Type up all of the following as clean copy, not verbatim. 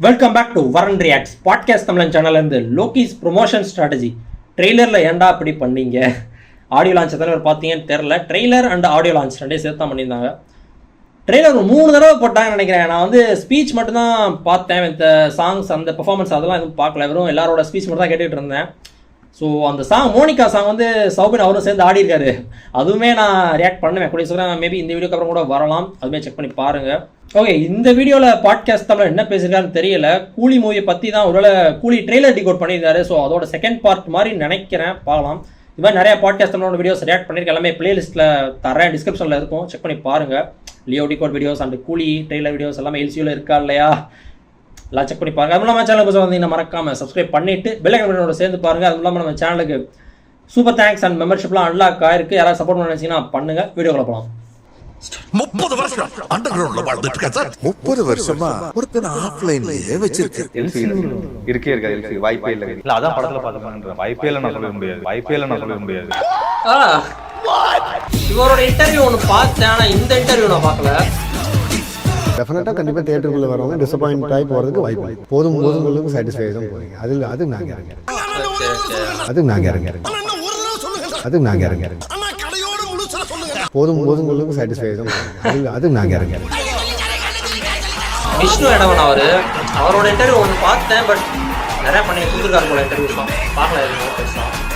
Welcome back to வரன் reacts podcast தமிழன் சேனல்லேருந்து லோகிஸ் promotion strategy. ட்ரெய்லரில் ஏன்டா அப்படி பண்ணீங்க? ஆடியோ லான்ச் எத்தனை பேர் பார்த்தீங்கன்னு தெரில. ட்ரெய்லர் அண்ட் ஆடியோ லான்ச் ரெண்டே சேர்த்து தான் பண்ணியிருந்தாங்க. ட்ரெய்லர் 3 தடவை போட்டாங்கன்னு நினைக்கிறேன். நான் வந்து ஸ்பீச் மட்டும்தான் பார்த்தேன். இந்த சாங்ஸ் அந்த பெர்ஃபார்மன்ஸ் அதெல்லாம் எதுவும் பார்க்கல. வெறும் எல்லாரோட ஸ்பீச் மட்டும் தான் கேட்டுகிட்டு இருந்தேன். ஸோ அந்த சாங் மோனிகா சாங் வந்து சௌபின் அவரும் சேர்ந்து ஆடி இருக்காரு. அதுவுமே நான் ரியாக்ட் பண்ணுவேன். கூட சொல்கிறேன், மேபி இந்த வீடியோக்கு அப்புறம் கூட வரலாம். அதுவுமே செக் பண்ணி பாருங்கள். ஓகே, இந்த வீடியோவில் பாட்காஸ்ட் தமிழ் என்ன பேசியிருக்காருன்னு தெரியல. கூலி மூவியை பற்றி தான் ஒருவேளை கூலி ட்ரெய்லர் டிகோட் பண்ணியிருந்தாரு. ஸோ அதோட செகண்ட் பார்ட் மாதிரி நினைக்கிறேன், பார்க்கலாம். இது மாதிரி நிறைய பாட்காஸ்ட் தமிழோட வீடியோஸ் ரியாக்ட் பண்ணியிருக்கேன். எல்லாமே பிளேலிஸ்ட்டில் தரேன், டிஸ்கிரிப்ஷனில் இருக்கும், செக் பண்ணி பாருங்கள். லியோ டிகோட் வீடியோஸ் அண்ட் கூலி ட்ரெய்லர் வீடியோஸ் எல்லாமே எல்சியூவில் இருக்கா இல்லையா எல்லாம் செக் பண்ணி பாருங்கள். அதுவும் இல்லாமல் சேனலுக்கு வந்து மறக்காமல் சப்ஸ்கிரைப் பண்ணிவிட்டு பெல் ஐக்கனோட சேர்ந்து பாருங்கள். அதுவும் இல்லாமல் நம்ம சேனலுக்கு சூப்பர் தேங்க்ஸ் அண்ட் மெம்பர்ஷிப்லாம் அன்லாக் ஆயிருக்கு. யாராவது சப்போர்ட் பண்ண நினைச்சீங்கன்னா பண்ணுங்கள். வீடியோக்குள்ள போகலாம். 30 வருஷம் அண்டர்கிரவுண்ட்ல வாழ்ந்துட்டு இருக்கேன் சார். 30 வருஷமா ஒருத்தன் ஆஃப்லைன்லயே வச்சிருக்கு. இருக்கே எல்சி வாய்ப்பே இல்ல. இல்ல அதான் படத்துல பார்த்தேன்ற வாய்ப்பே இல்ல நான் சொல்ல முடியாது. வாய்ப்பே இல்ல நான் சொல்ல முடியாது. இவரோட இன்டர்வியூ ஒன்று பார்த்தேன், ஆனால் இந்த இன்டர்வியூ நான் பார்க்கல. டெஃபினட்டாக கண்டிப்பாக தியேட்டருக்குள்ளே வரவங்க டிசப்பாயிண்ட் ஆகி போகிறதுக்கு வாய்ப்பு இல்லை. போதும் போதுங்களுக்கு சாட்டிஸ்ஃபை தான் போகிறீங்க. அது நாங்கள் இறங்க போதும் போதுங்களுக்கு சாட்டிஸ்ஃபை தான் போகிறீங்க. அது நாங்கள் இறங்க விஷ்ணு இடவன் அவரோட இன்டர்வியூ ஒன்று பார்த்தேன். பட் நிறைய பண்ணி கொடுத்துருக்காரு போல இன்டர்வியூஸ் தான் பார்க்கல.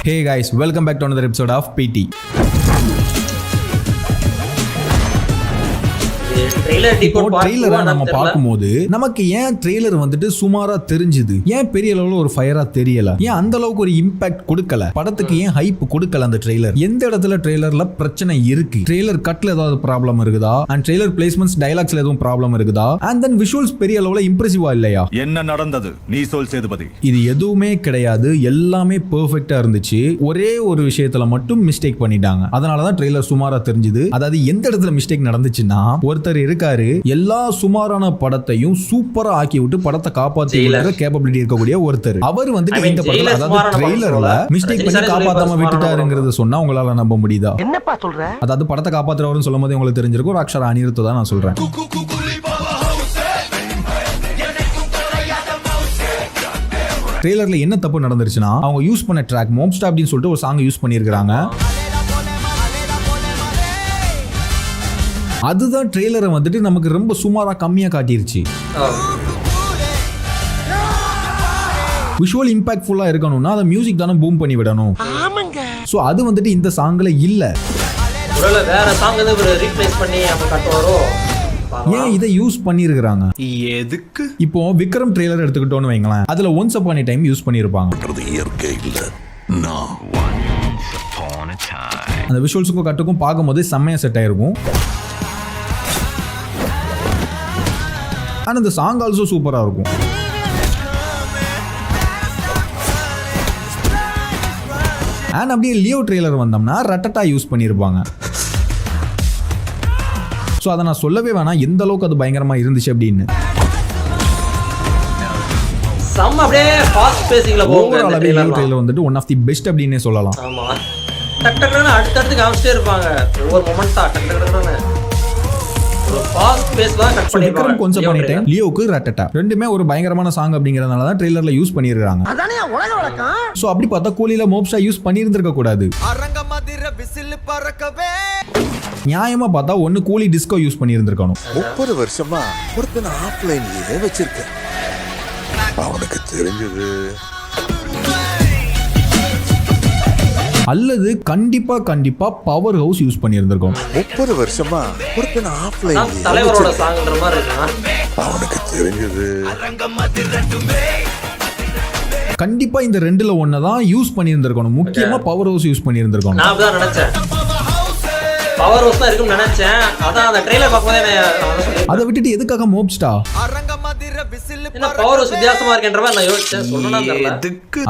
Hey guys, welcome back to another episode of PT. ட்ரெய்லரை நம்ம பார்க்கும்போது நமக்கு ஏன் ட்ரெய்லர் வந்துட்டு சுமாரா தெரிஞ்சுது, ஏன் பெரிய அளவுல ஒரு ஃபயரா தெரியல, ஏன் அந்த அளவுக்கு ஒரு இம்பாக்ட் கொடுக்கல, படத்துக்கு ஏன் ஹைப் கொடுக்கல அந்த ட்ரெய்லர், எந்த இடத்துல ட்ரெய்லர்ல பிரச்சனை இருக்கு, ட்ரெய்லர் கட்ல ஏதாவது ப்ராப்ளம் இருக்குதா, அண்ட் ட்ரெய்லர் பிளேஸ்மெண்ட்ஸ் டயலாக்ஸ்ல எதுவும் ப்ராப்ளம் இருக்குதா, அண்ட் தென் விஷுவல்ஸ் பெரிய அளவுல இம்ப்ரெசிவா இல்லையா, என்ன நடந்தது நீ சொல் சேதுபதி. இது எதுவுமே கிடையாது. எல்லாமே பெர்ஃபெக்ட்டா இருந்துச்சு. ஒரே ஒரு விஷயத்துல மட்டும் மிஸ்டேக் பண்ணிட்டாங்க. அதனாலதான் ட்ரெய்லர் சுமாரா தெரிஞ்சுது. அதாவது எந்த இடத்துல மிஸ்டேக் நடந்துச்சுன்னா, ஒருத்தர் இருக்காரு எல்லா சுமாரான படத்தையும் சூப்பரா ஆக்கி விட்டு படத்தை காப்பாத்தி கேப்பபிலிட்டி இருக்கக்கூடிய ஒருத்தர். அவர் வந்துட்டு இந்த படத்துல அதாவது ட்ரெய்லர்ல மிஸ்டேக் பண்ணி காப்பாத்தாம விட்டுட்டாருங்கிறத சொன்னா உங்களால நம்ப முடியுதா? என்னப்பா சொல்ற? அதாவது படத்தை காப்பாத்துறவர்னு சொல்லும் போது உங்களுக்கு தெரிஞ்சிருக்கும். ஒரு அக்ஷரா அனிருத் தான் நான் சொல்றேன். ட்ரெய்லர்ல என்ன தப்பு நடந்துருச்சுன்னா, அவங்க யூஸ் பண்ண ட்ராக் மோப்ஸ்டா அப்படின்னு சொல்லிட்டு ஒரு சாங் யூஸ் பண்ணியிருக்காங்க. அதுதான் ட்ரெய்லரை வந்துட்டு நமக்கு ரொம்ப சுமாரா கம்மியா காட்டிருச்சு. விஷுவல் இம்பாக்ட்ஃபுல்லா இருக்கணும்னா அதை மியூசிக் தானே பூம் பண்ணி விடணும். சோ அது வந்துட்டு இந்த சாங்ல இல்ல. வேற சாங் ரீப்ளேஸ் பண்ணி அப்ப கட்டுவாரோ. ஏன் இதை யூஸ் பண்ணிருக்காங்க? எதுக்கு? இப்போ விக்ரம் ட்ரெய்லர் எடுத்துக்கிட்டோன்னு வைங்களேன், அதுல once upon a time use பண்ணிருப்பாங்க. இயற்கை இல்ல. அந்த விஷுவல்ஸுக்கும் கட்டுக்கும் பார்க்கும்போது செம்மையா செட் ஆயிருக்கும். ஆனா இந்த சாங் ஆல்சோ சூப்பரா இருக்கும். அண்ட் அப்படியே லியோ ட்ரெய்லர் வந்தோம்னா ரட்டட்டா யூஸ் பண்ணியிருப்பாங்க. ஸோ அதை நான் சொல்லவே வேணாம் எந்த அளவுக்கு அது பயங்கரமா இருந்துச்சு அப்படின்னு. ட்ரெய்லர் வந்துட்டு ஒன் ஆஃப் தி பெஸ்ட் அப்படின்னே சொல்லலாம். அடுத்தடுத்து காமிச்சிட்டே இருப்பாங்க. ஒவ்வொரு மொமெண்டா விக்ரம் கொஞ்சம் பண்ணிட்டேன், லியோக்கு ரட்டட்டா ரெண்டுமே ஒரு பயங்கரமான சாங் அப்படிங்கறதுனால தான் ட்ரெய்லர்ல யூஸ் பண்ணிருக்காங்க. சோ அப்படி பார்த்தா கூலில மோப்ஸ்டா யூஸ் பண்ணியிருந்திருக்க கூடாது. நியாயமா பார்த்தா ஒன்னு கூலி டிஸ்கோ யூஸ் பண்ணியிருந்திருக்கணும். 30 வருஷமா ஒருத்தன் ஆஃப்லைன்லயே வச்சிருக்கு. அவனுக்கு தெரிஞ்சது அல்லது கண்டிப்பா பவர் ஹவுஸ் யூஸ் பண்ணியிருந்திருக்கோம். 30 வருஷமா ஒருத்தன் ஆஃப்லைன்லயே தலைவரோட சாங்ன்ற மாதிரி இருக்கு. அவனுக்கு தெரிஞ்சது கண்டிப்பா இந்த ரெண்டுல ஒன்னதான் யூஸ் பண்ணியிருந்திருக்கணும். முக்கியமா பவர் ஹவுஸ் யூஸ் பண்ணியிருந்திருக்கணும். நான் அப்படிதான் நினைச்சேன். பவர் ஹவுஸ் தான் இருக்கும்னு நினைச்சேன். அதான் அந்த ட்ரெய்லர் பார்க்கும்போது அதை விட்டுட்டு எதுக்காக மோப்ஸ்டா பவர் ஹவுஸ் வித்தியாசமா இருக்குன்ற மாதிரி நான் யோசிச்சேன். சொல்லணும் தெரியல.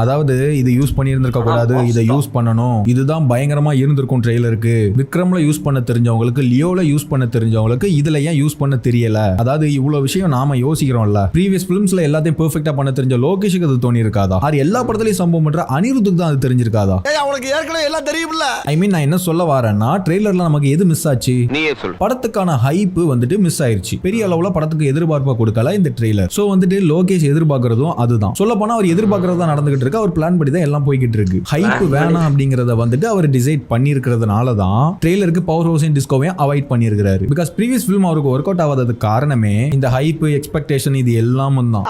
அதாவது இது யூஸ் பண்ணியிருந்திருக்க கூடாது, இதை யூஸ் பண்ணணும், இதுதான் பயங்கரமா இருந்திருக்கும் ட்ரெய்லருக்கு. விக்ரம்ல யூஸ் பண்ண தெரிஞ்சவங்களுக்கு, லியோல யூஸ் பண்ண தெரிஞ்சவங்களுக்கு இதுல ஏன் யூஸ் பண்ண தெரியல? அதாவது இவ்வளவு விஷயம் நாம யோசிக்கிறோம்ல. ப்ரீவியஸ் பிலிம்ஸ்ல எல்லாத்தையும் பெர்ஃபெக்ட்டா பண்ண தெரிஞ்ச லோகேஷுக்கு அது தோணி இருக்காதா? அது எல்லா படத்துலயும் சம்பவம் பண்ற அனிருத்துக்கு தான் அது தெரிஞ்சிருக்காதா? அவனுக்கு ஏற்கனவே எல்லாம் தெரியும்ல. ஐ மீன் நான் என்ன சொல்ல வரேன்னா, ட்ரெய்லர்ல நமக்கு எது மிஸ் ஆச்சு? படத்துக்கான ஹைப் வந்துட்டு மிஸ் ஆயிருச்சு. பெரிய அளவுல படத்துக்கு எதிர்பார்ப்பா கொடுக்கல இந்த ட்ரெய்லர். சோ வந்து வந்துட்டு லோகேஷ் எதிர்பார்க்கறதும் அதுதான். சொல்ல போனா அவர் எதிர்பார்க்கறதா நடந்துகிட்டு இருக்கு. அவர் பிளான் படி தான் எல்லாம் போய்கிட்டு இருக்கு. ஹைப் வேணாம் அப்படிங்கறத வந்துட்டு அவர் டிசைட் பண்ணிருக்கிறதுனால தான் ட்ரெய்லருக்கு பவர் ஹவுஸையும் டிஸ்கோவையும் அவாய்ட் பண்ணியிருக்காரு. பிகாஸ் ப்ரீவியஸ் ஃபிலிம் அவருக்கு ஒர்க் அவுட் ஆகாததுக்கு காரணமே இந்த ஹைப், எக்ஸ்பெக்டேஷன் இது எல்லாமும் தான்.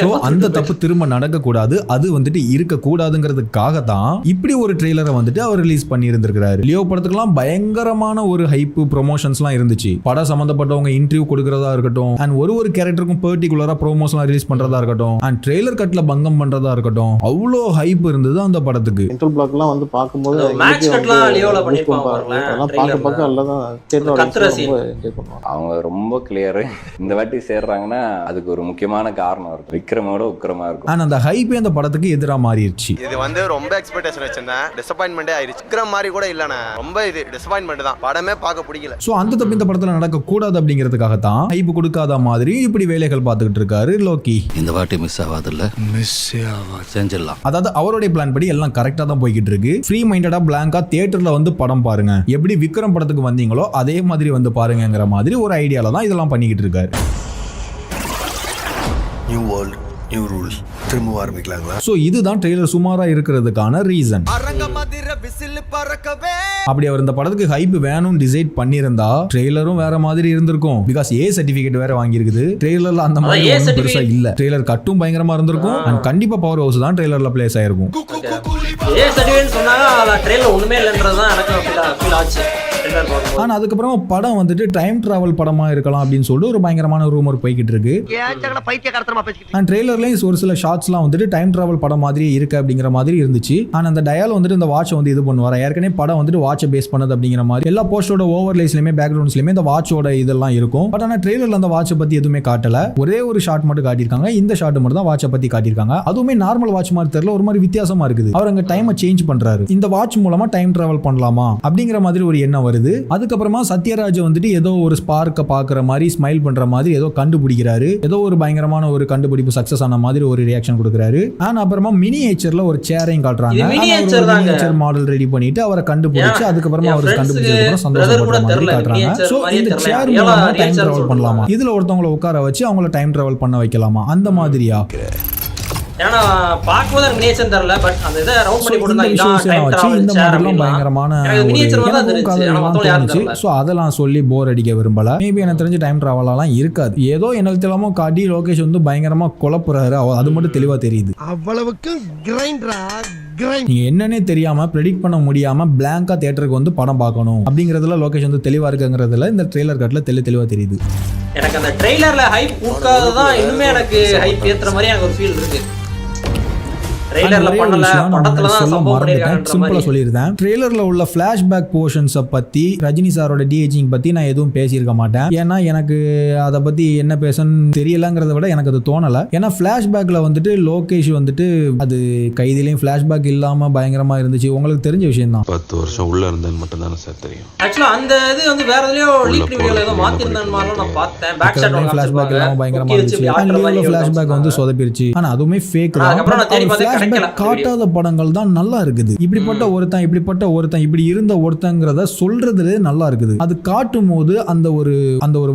சோ அந்த தப்பு திரும்ப நடக்க கூடாது, அது வந்துட்டு இருக்க கூடாதுங்கிறதுக்காக தான் இப்படி ஒரு ட்ரெய்லரை வந்துட்டு அவர் ரிலீஸ் பண்ணி இருந்திருக்காரு. லியோ படத்துக்குலாம் பயங்கரமான ஒரு ஹைப் ப்ரொமோஷன்ஸ்லாம் இருந்துச்சு. படம் சம்பந்தப்பட்டவங்க இன்டர்வியூ கொடுக்கறதா இருக்கட்டும், அண்ட் ஒரு கேரக்டருக்கும் பர்டிகுலரா ப்ரோமோஷன்லாம் ரிலீஸ் பண்றதா இருக்கட்டும், அண்ட் ட்ரெய்லர் கட்ல பங்கம் பண்றதா இருக்கட்டும், அவ்வளோ ஹைப் இருந்தது அந்த படத்துக்கு. இன்டர் பிளாக்லாம் வந்து பாக்கும்போது மேட்ச் கட்லாம் லியோல பண்ணிருப்பாங்க. பாக்க எல்லாம் அவங்க ரொம்ப கிளியர். இந்த வாட்டி சேர்றாங்கன்னா அதுக்கு ஒரு முக்கியமான காரணம் இருக்கும். விக்ரமோட உக்கிரமா இருக்கும். ஆனா அந்த ஹைப்பே அந்த படத்துக்கு எதிரா மாறிடுச்சு. இது வந்து ரொம்ப எக்ஸ்பெக்டேஷன் வச்சிருந்தேன், டிசப்பாயின்மெண்டே ஆயிருச்சு. விக்ரம் மாதிரி கூட இல்லண்ணா, ரொம்ப இது டிசப்பாயின்மெண்ட் தான். படமே பார்க்க பிடிக்கல. சோ அந்த தப்பு இந்த படத்துல நடக்க கூடாது அப்படிங்கிறதுக்காக தான் ஹைப் கொடுக்காத மாதிரி இப்படி வேலைகள் பார்த்துக்கிட்டு இருக்காரு லோக்கி. இந்த வாட்டி மிஸ் ஆகாதுல்ல, மிஸ் ஆகாது, செஞ்சிடலாம். அதாவது அவருடைய பிளான் படி எல்லாம் கரெக்டா தான் போய்கிட்டு இருக்கு. ஃப்ரீ மைண்டடா பிளாங்கா தியேட்டர்ல வந்து படம் பாருங்க, எப்படி விக்ரம் படத்துக்கு வந்தீங்களோ அதே மாதிரி வந்து பாருங்கிற மாதிரி ஒரு ஐடியால தான் இதெல்லாம் பண்ணிக்கிட்டு இருக்காரு. New world, new rules. திரும்ப ஆரம்பிக்கலாங்களா? சோ இதுதான் ட்ரெய்லர் சுமாரா இருக்கிறதுக்கான ரீசன். அப்படி அவர் இந்த படத்துக்கு ஹைப் வேணும்னு டிசைட் பண்ணியிருந்தா ட்ரெய்லரும் வேற மாதிரி இருந்திருக்கும். பிகாஸ் ஏ சர்டிபிகேட் வேற வாங்கியிருக்குது. ட்ரெய்லர்ல அந்த மாதிரி பெருசா இல்ல. ட்ரெய்லர் கட்டும் பயங்கரமா இருந்திருக்கும். அண்ட் கண்டிப்பா பவர் ஹவுஸ் தான் ட்ரெய்லர்ல பிளேஸ் ஆயிருக்கும். ஏ சர்டிபிகேட் சொன்னாங்க, ட்ரெய்லர் ஒண்ணுமே இல்லைன்றதுதான் எனக்கு ஃபீல் ஆச்சு. ஆனா அதுக்கப்புறம் படம் வந்துட்டு டைம் டிராவல் படமா இருக்கலாம் அப்படின்னு சொல்லிட்டு ஒரு பயங்கரமான ரூமர் போய்கிட்டு இருக்கு. அண்ட் ட்ரெய்லர்லயும் ஒரு சில ஷாட்ஸ்லாம் வந்துட்டு டைம் டிராவல் படம் மாதிரி இருக்கு அப்படிங்கிற மாதிரி இருந்துச்சு. ஆனா அந்த டயல் வந்துட்டு இந்த வாட்ச் வந்து இது பண்ணுவார். ஏற்கனவே படம் வந்துட்டு வாட்சை பேஸ் பண்ணது அப்படிங்கிற மாதிரி எல்லா போஸ்டோட ஓவர்லேஸ்லயுமே பேக்ரவுண்ட்ஸ்லயுமே இந்த வாட்சோட இதெல்லாம் இருக்கும். பட் ஆனா ட்ரெய்லர்ல அந்த வாட்சை பத்தி எதுவுமே காட்டல. ஒரே ஒரு ஷாட் மட்டும் காட்டியிருக்காங்க. இந்த ஷாட் மட்டும் தான் வாட்சை பத்தி காட்டியிருக்காங்க. அதுவுமே நார்மல் வாட்ச் மாதிரி தெரியல, ஒரு மாதிரி வித்தியாசமா இருக்குது. அவர் அங்க டைமை சேஞ்ச் பண்றாரு. இந்த வாட்ச் மூலமா டைம் டிராவல் பண்ணலாமா அப்படிங்கிற மாதிரி ஒரு எண்ணம் வருது. அதுக்கப்புறமா சத்யராஜ் வந்துட்டு ஏதோ ஒரு ஸ்பார்க்க பாக்குற மாதிரி ஸ்மைல் பண்ற மாதிரி ஏதோ கண்டுபிடிக்கிறாரு. ஏதோ ஒரு பயங்கரமான ஒரு கண்டுபிடிப்பு சக்சஸ் ஆன மாதிரி ஒரு ரியாக்ஷன் கொடுக்குறாரு. அண்ட் அப்புறமா மினியேச்சர்ல ஒரு சேரையும் காட்டுறாங்க. மினியேச்சர் மாடல் ரெடி பண்ணிட்டு அவரை கண்டுபிடிச்சு அதுக்கப்புறமா அவர் கண்டுபிடிச்சதுக்கு சந்தோஷப்படுற மாதிரி காட்டுறாங்க. சோ இந்த சேர் மூலமா டைம் டிராவல் பண்ணலாமா, இதுல ஒருத்தவங்களை உட்கார வச்சு அவங்கள டைம் டிராவல் பண்ண வைக்கலாமா, அந்த மாதிரியா? ஏன்னா பாக்கும்போது மினியேச்சர் தெரியல, பட் அந்த இத ரவுண்ட் பண்ணி போட்டுட்டாங்க. இந்த மாதிரிலாம் பயங்கரமான சோ அதெல்லாம் சொல்லி போர் அடிக்க விரும்பல. மேபி எனக்கு தெரிஞ்ச டைம் டிராவலாம் இருக்காது. ஏதோ என்ன தெரியாம காட்டி லோகேஷ் வந்து பயங்கரமா குழப்புறாரு, அது மட்டும் தெளிவா தெரியுது. அவ்வளவுக்கு நீங்க என்னன்னே தெரியாம ப்ரெடிக்ட் பண்ண முடியாம பிளாங்கா தியேட்டருக்கு வந்து படம் பார்க்கணும் அப்படிங்கறதுல லோகேஷ் வந்து தெளிவா இருக்குங்கிறதுல இந்த ட்ரெய்லர் கட்ல தெளிவா தெரியுது. எனக்கு அந்த ட்ரெய்லர்ல ஹைப் கொடுக்காததான் இன்னுமே எனக்கு ஹைப் ஏத்துற மாதிரி எனக்கு ஒரு ஃபீல் இருக்கு. ட்ரெய்லர்ல உள்ள ஃபிளாஷ்பேக் போர்ஷன்ஸை பத்தி, ரஜினி சாரோட டிஏஜிங் பத்தி நான் எதுவும் பேசியிருக்க மாட்டேன். ஏன்னா எனக்கு அதை பத்தி என்ன பேசணும்னு தெரியலங்கிறத விட எனக்கு அது தோணல. ஏன்னா ஃபிளாஷ்பேக்ல வந்துட்டு லோகேஷ் வந்துட்டு அது கைதிலையும் ஃபிளாஷ்பேக் இல்லாம பயங்கரமா இருந்துச்சு. உங்களுக்கு தெரிஞ்ச விஷயம் தான். 10 வருஷம் உள்ள இருந்தேன்னு மட்டும் தானே சார் தெரியும். ஆக்சுவலா அந்த இது வந்து வேற எதுலயோ லீக் ரிவ்யூல ஏதோ மாத்தி இருந்தான்னு மாதிரி நான் பார்த்தேன். பேக் ஷாட் ஃபிளாஷ்பேக் எல்லாம் பயங்கரமா இருந்துச்சு. ஃபிளாஷ்பேக் வந்து சொதப்பிருச்சு. ஆனா அதுவுமே ஃபேக் தான். அப்புறம் நான் தேடி பார்த்தேன் காட்டாத படங்கள் தான் நல்லா இருக்குது. இப்படிப்பட்ட ஒருத்தன் இப்படி இருந்த ஒருத்தங்கிறத சொல்றதுல நல்லா இருக்குது. அது காட்டும் போது அந்த ஒரு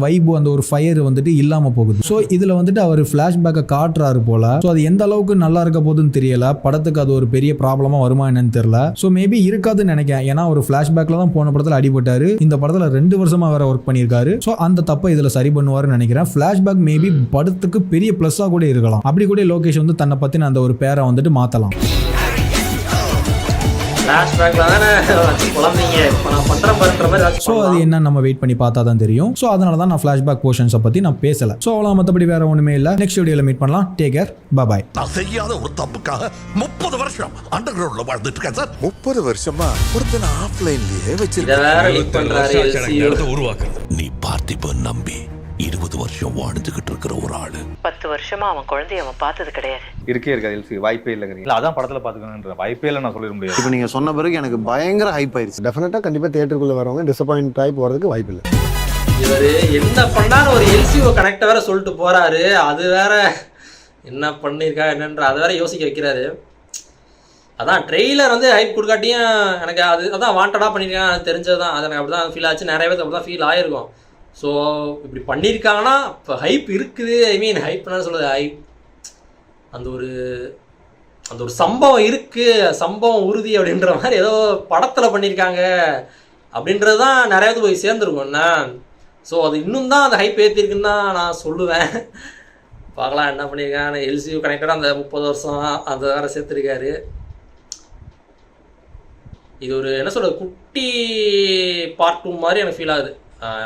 வைபு, அந்த ஒரு ஃபயர் வந்துட்டு இல்லாம போகுது. சோ இதுல வந்துட்டு அவர் ஃபிளாஷ்பேக்கை காட்டுறாரு போல. சோ அது எந்த அளவுக்கு நல்லா இருக்க போதுன்னு தெரியல. படத்துக்கு அது ஒரு பெரிய ப்ராப்ளமா வருமா என்னன்னு தெரியல. சோ மேபி இருக்காதுன்னு நினைக்கிறேன். ஏன்னா ஒரு ஃபிளாஷ்பேக்ல தான் போன படத்துல அடிபட்டாரு. இந்த படத்துல 2 வருஷமா வேற ஒர்க் பண்ணியிருக்காரு. சோ அந்த தப்பை இதுல சரி பண்ணுவாருன்னு நினைக்கிறேன். ஃபிளாஷ்பேக் மேபி படத்துக்கு பெரிய பிளஸ்ஸா கூட இருக்கலாம். அப்படி கூட லோகேஷ் வந்து தன்னை பத்தின அந்த ஒரு பேரை வந்துட்டு மாத்தலாம். சோ அது என்ன நம்ம வெயிட் பண்ணி பார்த்தா தான் தெரியும். சோ அதனால தான் நான் ஃபிளாஷ்பேக் போர்ஷன்ஸை பத்தி நான் பேசல. சோ அவ்வளோ மற்றபடி வேற ஒண்ணுமே இல்ல. நெக்ஸ்ட் வீடியோல மீட் பண்ணலாம். Take care, bye bye. நான் செய்யாத ஒரு தப்புக்காக 30 வருஷம் அண்டர் கிரவுண்ட்ல வாழ்ந்துட்டு இருக்கேன் சார். 30 வருஷமா ஒருத்தனை ஆஃப்லைன்லயே வச்சிருக்கேன். உருவாக்குறது நீ பார்த்திபன் நம்பி 20 வருஷம் வாழ்ந்துகிட்டு இருக்கிற ஒரு ஆளு. 10 வருஷமா அவன் குழந்தைய அவன் பார்த்தது கிடையாது. இருக்காது, வாய்ப்பே இல்லைங்க. அதான் படத்துல பாத்துக்கணும்ன்ற வாய்ப்பே இல்லை நான் சொல்லிட முடியாது. இப்போ நீங்க சொன்ன பிறகு எனக்கு பயங்கர ஹைப் ஆயிருச்சு. டெஃபினட்டா கண்டிப்பா தியேட்டருக்குள்ள வரவங்க டிசப்பாயிண்ட் ஆகி போறதுக்கு வாய்ப்பு இல்லை. இவரு என்ன பண்ணாலும் ஒரு எல்சிஓ கனெக்ட் வேற சொல்லிட்டு போறாரு. அது வேற என்ன பண்ணிருக்கா என்னன்ற அதை வேற யோசிக்க வைக்கிறாரு. அதான் ட்ரெய்லர் வந்து ஹைப் கொடுக்காட்டியும் எனக்கு அதான் வாண்டடா பண்ணிருக்கேன், அது தெரிஞ்சதுதான். அது எனக்கு அப்படிதான் ஃபீல் ஆச்சு. நிறைய பேர் அப்படிதான் ஃபீல் ஆயிருக்கும். ஸோ இப்படி பண்ணியிருக்காங்கன்னா இப்போ ஹைப் இருக்குது. ஐ மீன் ஹைப்னா சொல்லுது ஹைப், அந்த ஒரு சம்பவம் இருக்குது, சம்பவம் உறுதி அப்படின்ற மாதிரி ஏதோ படத்தில் பண்ணியிருக்காங்க அப்படின்றது தான் நிறையாவது போய் சேர்ந்துருக்கும்ண்ணா. ஸோ அது இன்னும் தான் அந்த ஹைப் ஏற்றிருக்குன்னு தான் நான் சொல்லுவேன். பார்க்கலாம் என்ன பண்ணியிருக்காங்க. எல்சியூ கனெக்டடாக அந்த 30 வருஷம் அந்த வேறு சேர்த்துருக்காரு. இது ஒரு என்ன சொல்கிறது, குட்டி பார்ட் 2 மாதிரி எனக்கு ஃபீல் ஆகுது.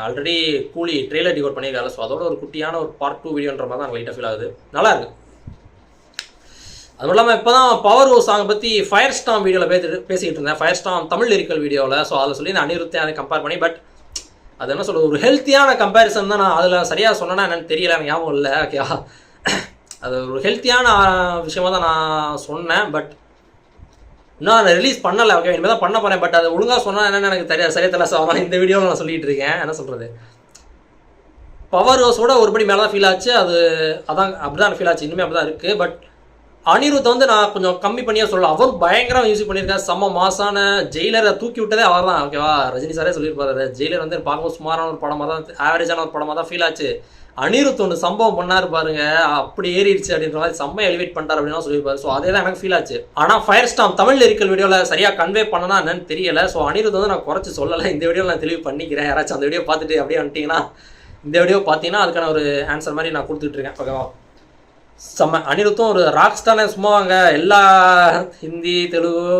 ஆல்ரெடி கூலி ட்ரெய்லர் டிகோட் பண்ணியிருக்காரு. ஸோ அதோட ஒரு குட்டியான ஒரு பார்ட் 2 வீடியோன்ற மாதிரி தான் எனக்கு லைட்டாக ஃபீல் ஆகுது. நல்லாயிருக்கு. அதுவும் இல்லாமல் இப்போ தான் பவர் ஓ சாங்கை பற்றி ஃபயர் ஸ்டாம் வீடியோவில் பேசிக்கிட்டு இருந்தேன். ஃபயர் ஸ்டாம் தமிழ் லிரிக்கல் வீடியோவில். ஸோ அதில் சொல்லி நான் அனிருத்தை அதை கம்பேர் பண்ணி, பட் அது என்ன சொல்கிறது, ஒரு ஹெல்த்தியான கம்பேரிசன் தான். நான் அதில் சரியாக சொன்னேன்னா என்னென்னு தெரியல, எனக்கு ஞாபகம் இல்லை. ஓகேவா, அது ஒரு ஹெல்த்தியான விஷயமாக தான் நான் சொன்னேன். பட் இன்னும் அதை ரிலீஸ் பண்ணலை. ஓகே, இனிமேல் தான் பண்ண போகிறேன். பட் அது ஒழுங்காக சொன்னால் என்னென்னு எனக்கு தெரியாது, சரியாக தெரியல. ஸோ அதான் இந்த வீடியோவில் நான் சொல்லிகிட்டு இருக்கேன். என்ன சொல்கிறது, பவர் ஹவுஸோட ஒருபடி மேலே தான் ஃபீல் ஆச்சு. அதான் அப்படி தான் ஃபீல் ஆச்சு. இன்னுமே அப்படி தான் இருக்குது. பட் அனிருத் வந்து நான் கொஞ்சம் கம்மி பண்ணியே சொல்லலாம். அவர் பயங்கரம் மியூசிக் பண்ணியிருக்காரு. செம்ம மாசான ஜெயிலரை தூக்கி விட்டதே அவர் தான். ஓகேவா, ரஜினி சாரே சொல்லியிருப்பாரு, ஜெயிலர் வந்து பார்க்கும்போது சுமாரான ஒரு படமாக தான், ஆவரேஜான ஒரு படமாக தான் ஃபீல் ஆச்சு. அனிருத் ஒன்று சம்பவம் பண்ணாரு பாருங்க, அப்படி ஏறிடுச்சு அப்படின்ற மாதிரி செம்ம எலிவேட் பண்ணிட்டார் அப்படின்னு சொல்லியிருப்பாரு. ஸோ அதே தான் எனக்கு ஃபீல் ஆச்சு. ஆனால் ஃபயர் ஸ்டாம் தமிழ் லிரிக்கல் வீடியோவில் சரியாக கன்வே பண்ணனா என்னன்னு தெரியல. ஸோ அனிருத் வந்து நான் குறைச்சி சொல்லலை. இந்த வீடியோவில் நான் தெளிவு பண்ணிக்கிறேன். யாராச்சும் அந்த வீடியோ பார்த்துட்டு அப்படியே வந்துட்டீங்கன்னா, இந்த வீடியோ பார்த்தீங்கன்னா அதுக்கான ஒரு ஆன்சர் மாதிரி நான் கொடுத்துட்ருக்கேன். ஓகேவா, செம்ம. அனிருத்தும் ஒரு ராக்ஸ் தானே, சும்மாவாங்க. எல்லா ஹிந்தி தெலுங்கு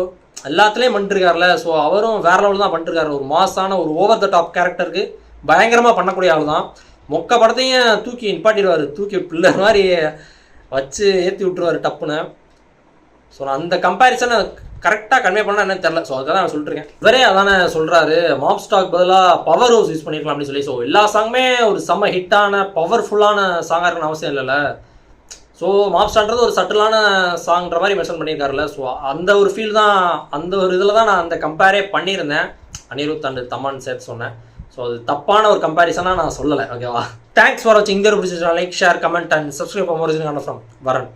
எல்லாத்துலேயும் பண்ணிட்டுருக்காருல. ஸோ அவரும் வேற லெவல் தான் பண்ணிட்டுருக்காரு. ஒரு மாசான ஒரு ஓவர் த டாப் கேரக்டருக்கு பயங்கரமாக பண்ணக்கூடிய ஆள் தான். மொக்க படத்தையும் தூக்கி நிப்பாட்டிடுவார், தூக்கி பில்லர் மாதிரி வச்சு ஏற்றி விட்டுருவார் டப்புன்னு. ஸோ நான் அந்த கம்பேரிசனை கரெக்டாக கன்வே பண்ணால் என்னன்னு தெரில. ஸோ அதுக்காக நான் சொல்லிட்டுருக்கேன். இவரே அதானே சொல்கிறாரு, மாப் ஸ்டாக் பதிலாக பவர் ஹவுஸ் யூஸ் பண்ணிக்கலாம் அப்படின்னு சொல்லி. ஸோ எல்லா சாங்குமே ஒரு செம்ம ஹிட்டான பவர்ஃபுல்லான சாங்காக இருக்கணும்னு அவசியம் இல்லைல்ல. ஸோ மாப் ஸ்டார்ன்றது ஒரு சட்டிலான சாங்ன்ற மாதிரி மென்ஷன் பண்ணியிருக்காருல்ல. ஸோ அந்த ஒரு ஃபீல் தான், அந்த ஒரு இதில் தான் நான் அந்த கம்பேரே பண்ணியிருந்தேன். அனிருத் அண்ட் தமன் சேர்த்து சொன்னேன். ஸோ அது தப்பான ஒரு கம்பேரிசனாக நான் சொல்லலை. ஓகேவா, தேங்க்ஸ் ஃபார் வாட்சிங். இந்த ஒரு பிடிச்ச like, share, comment and subscribe for more from வரன்.